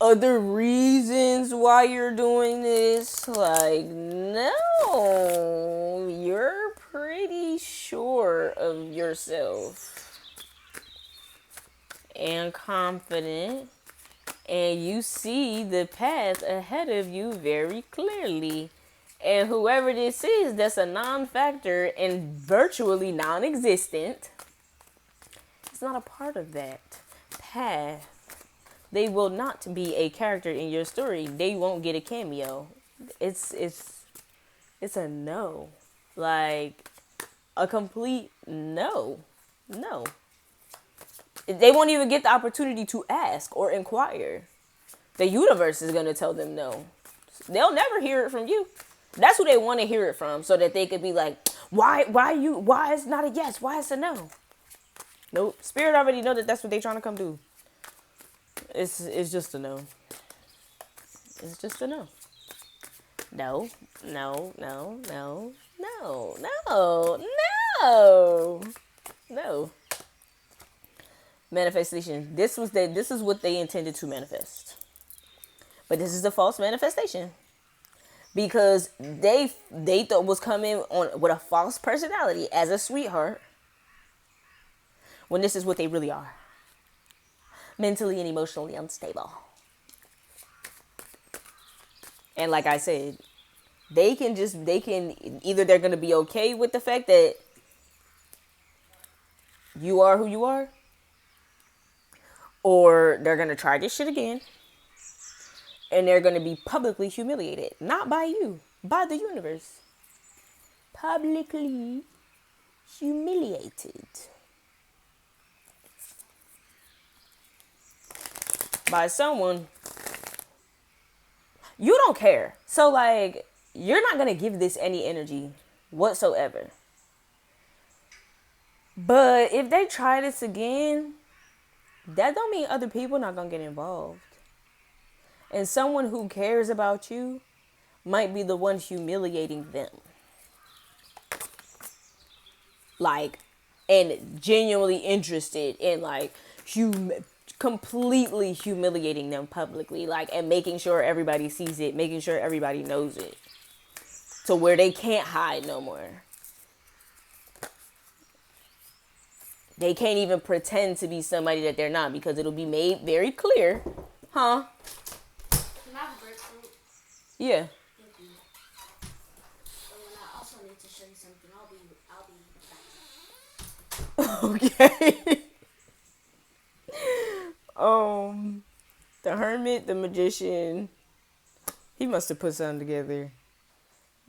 other reasons why you're doing this. Like, no, you're pretty sure of yourself and confident, and you see the path ahead of you very clearly. And whoever this is, that's a non-factor and virtually non-existent, it's not a part of that path. They will not be a character in your story. They won't get a cameo. It's a no. Like a complete no. No. They won't even get the opportunity to ask or inquire. The universe is going to tell them no. They'll never hear it from you. That's who they want to hear it from, so that they could be like, why is not a yes? Why is a no? Nope. Spirit already know that that's what they trying to come do. It's just a no. It's just a no. No. Manifestation. This is what they intended to manifest. But this is a false manifestation. Because they thought was coming on with a false personality as a sweetheart. When this is what they really are. Mentally and emotionally unstable. And like I said, they can either they're going to be okay with the fact that you are who you are, or they're going to try this shit again, and they're going to be publicly humiliated. Not by you, by the universe. Publicly humiliated. By someone you don't care. So like, you're not going to give this any energy whatsoever. But if they try this again, that don't mean other people not going to get involved. And someone who cares about you might be the one humiliating them. Like, and genuinely interested in like completely humiliating them publicly, like, and making sure everybody sees it, making sure everybody knows it, to where they can't hide no more. They can't even pretend to be somebody that they're not, because it'll be made very clear. Huh? Can I have a grapefruit? Yeah. Thank you. And I also need to show you something. I'll be back. Okay. The hermit, the magician, he must have put something together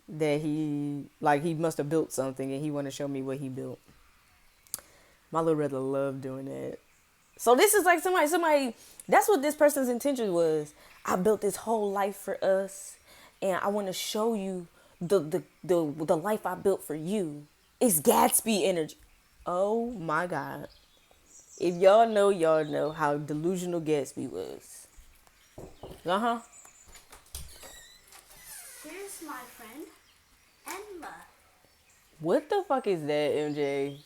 that he must have built something, and he want to show me what he built. My little brother loved doing that. So this is like somebody, that's what this person's intention was. I built this whole life for us, and I want to show you the life I built for you. It's Gatsby energy. Oh my God. If y'all know how delusional Gatsby was. Uh-huh. Here's my friend, Emma. What the fuck is that, MJ?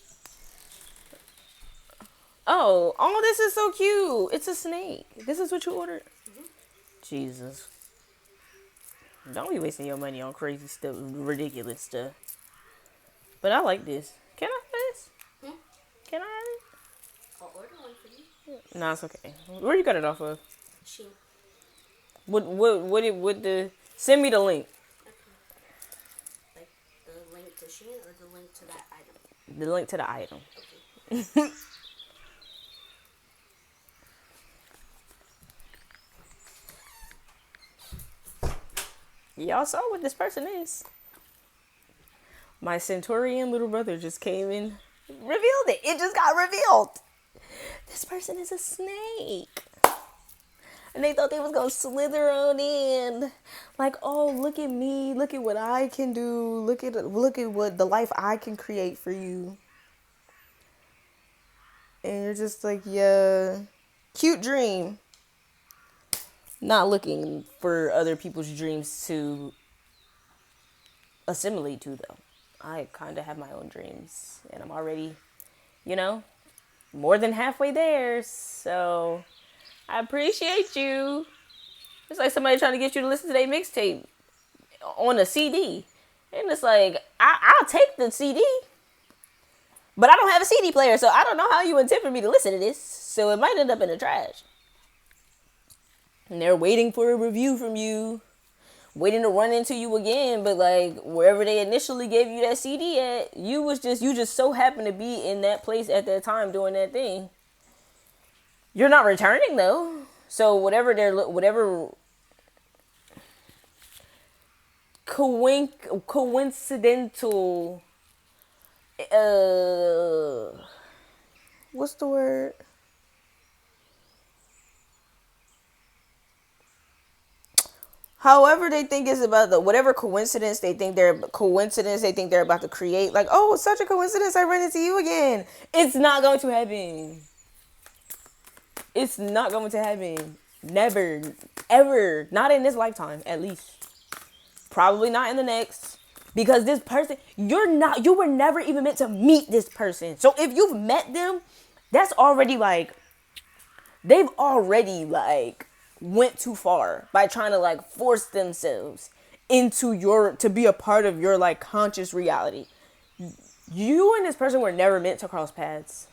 Oh, this is so cute. It's a snake. This is what you ordered? Mm-hmm. Jesus. Don't be wasting your money on crazy stuff, ridiculous stuff. But I like this. Can I have this? Can I have it? I'll order one for you. No, it's okay. Where you got it off of? Shein. Send me the link. Okay. Like the link to Shein or the link to that item? The link to the item. Okay. Y'all saw what this person is. My Centaurian little brother just came in, revealed it. It just got revealed. This person is a snake. And they thought they was going to slither on in. Like, oh, look at me. Look at what I can do. Look at what the life I can create for you. And you're just like, yeah, cute dream. Not looking for other people's dreams to assimilate to, though. I kind of have my own dreams, and I'm already, more than halfway there. So I appreciate you. It's like somebody trying to get you to listen to their mixtape on a CD. And it's like, I'll take the CD, but I don't have a CD player, so I don't know how you intend for me to listen to this. So it might end up in the trash. And they're waiting for a review from you, waiting to run into you again. But like wherever they initially gave you that CD at, you just so happened to be in that place at that time doing that thing. You're not returning though. So whatever coincidental, what's the word? However they think it's about whatever coincidence they think they're about to create. Like, oh, it's such a coincidence I ran into you again. It's not going to happen. It's not going to happen. Never, ever. Not in this lifetime, at least. Probably not in the next. Because this person, you were never even meant to meet this person. So if you've met them, that's already like, they've already like, went too far by trying to like force themselves into to be a part of your like conscious reality. You and this person were never meant to cross paths,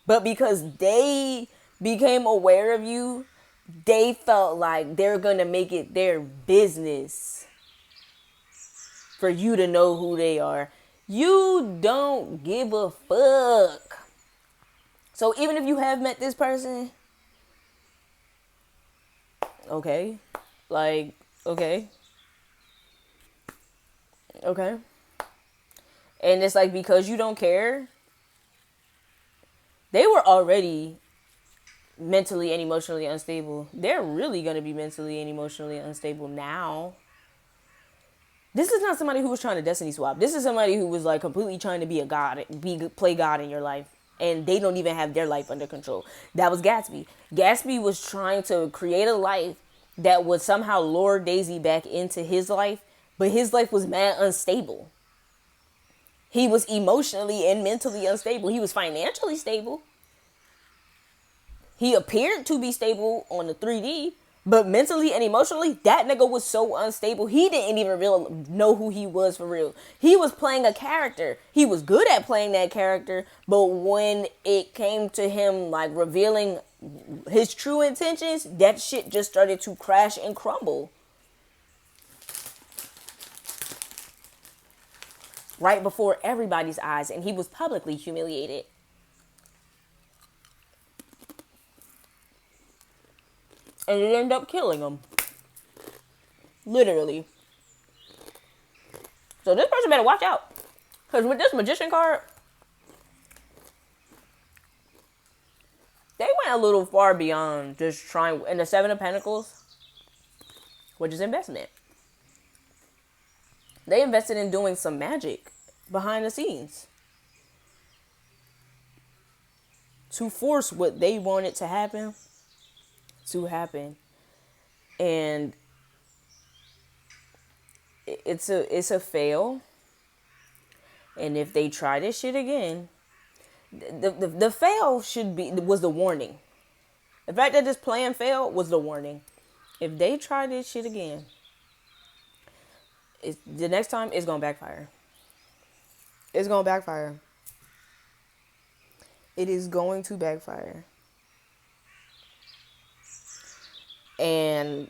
but because they became aware of you, they felt like they're gonna make it their business for you to know who they are. You don't give a fuck. So even if you have met this person, okay, like, okay. And it's like, because you don't care, they were already mentally and emotionally unstable. They're really going to be mentally and emotionally unstable now. This is not somebody who was trying to destiny swap. This is somebody who was like completely trying to be a god, play God in your life. And they don't even have their life under control. That was Gatsby. Gatsby was trying to create a life that would somehow lure Daisy back into his life. But his life was mad unstable. He was emotionally and mentally unstable. He was financially stable. He appeared to be stable on the 3D, but mentally and emotionally, that nigga was so unstable. He didn't even really know who he was for real. He was playing a character. He was good at playing that character, but when it came to him like revealing his true intentions, that shit just started to crash and crumble. Right before everybody's eyes, and he was publicly humiliated. And it ended up killing him. Literally. So this person better watch out. Because with this magician card, they went a little far beyond just trying. And the Seven of Pentacles, which is investment. They invested in doing some magic behind the scenes to force what they wanted to happen. And it's a fail. And if they try this shit again, the fail was the warning. The fact that this plan failed was the warning. If they try this shit again, the next time it's gonna backfire. It's gonna backfire. It is going to backfire. And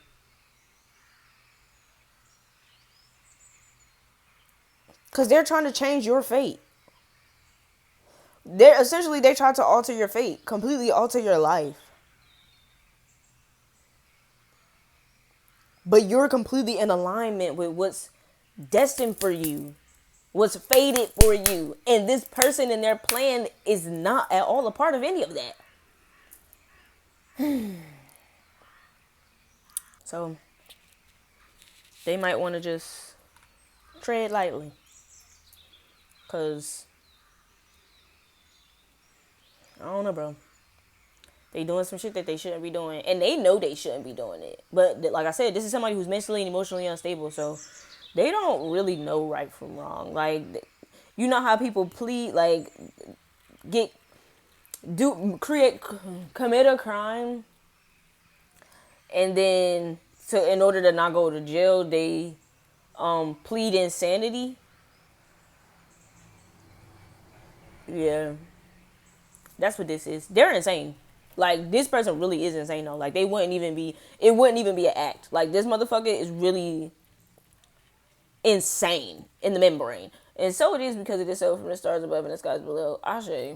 because they're trying to change your fate. They tried to alter your fate, completely alter your life. But you're completely in alignment with what's destined for you, what's fated for you. And this person and their plan is not at all a part of any of that. So they might want to just tread lightly. Because, I don't know, bro. They doing some shit that they shouldn't be doing. And they know they shouldn't be doing it. But like I said, this is somebody who's mentally and emotionally unstable. So they don't really know right from wrong. Like, you know how people plead, like, commit a crime. And then, in order to not go to jail, they plead insanity. Yeah. That's what this is. They're insane. Like, this person really is insane, though. Like, it wouldn't even be an act. Like, this motherfucker is really insane in the membrane. And so it is because it is so from the stars above and the skies below. Ashe.